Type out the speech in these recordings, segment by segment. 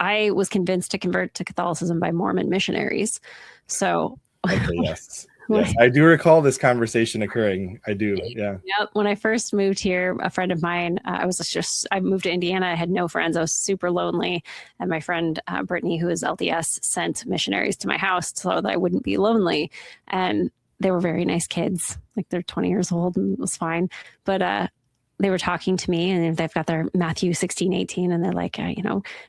I was convinced to convert to Catholicism by Mormon missionaries. So okay, yes. Yes, I do recall this conversation occurring. I do. Yeah. Yep. When I first moved here, a friend of mine, I moved to Indiana. I had no friends. I was super lonely. And my friend, Brittany, who is LDS, sent missionaries to my house so that I wouldn't be lonely. And they were very nice kids. Like, they're 20 years old, and it was fine. But they were talking to me, and they've got their Matthew 16:18, and they're like,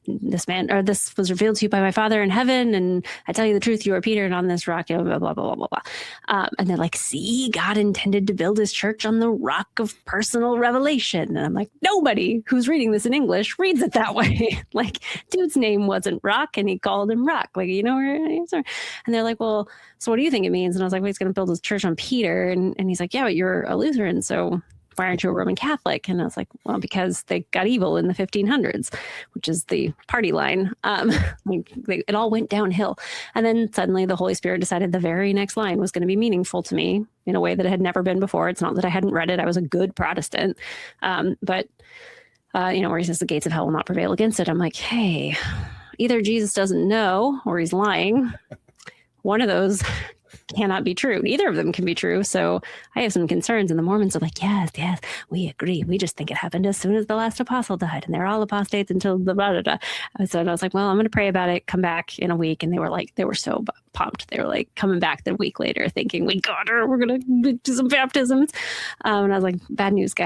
this was revealed to you by my Father in heaven, and I tell you the truth, you are Peter, and on this rock, blah, blah, blah, blah, blah, blah. And they're like, see, God intended to build his church on the rock of personal revelation. And I'm like, nobody who's reading this in English reads it that way. Like, dude's name wasn't Rock, and he called him Rock. Like, and they're like, well, so what do you think it means? And I was like, well, he's going to build his church on Peter. And he's like, yeah, but you're a Lutheran, so why aren't you a Roman Catholic? And I was like, well, because they got evil in the 1500s, which is the party line. It all went downhill. And then suddenly the Holy Spirit decided the very next line was going to be meaningful to me in a way that it had never been before. It's not that I hadn't read it. I was a good Protestant. But where he says the gates of hell will not prevail against it. I'm like, hey, either Jesus doesn't know or he's lying. One of those cannot be true. Neither of them can be true. So I have some concerns. And the Mormons are like, yes, we agree. We just think it happened as soon as the last apostle died. And they're all apostates until the blah, blah, blah. So I was like, well, I'm going to pray about it. Come back in a week. And they were so pumped. They were like coming back the week later thinking, we got her. We're going to do some baptisms. And I was like, bad news, guys.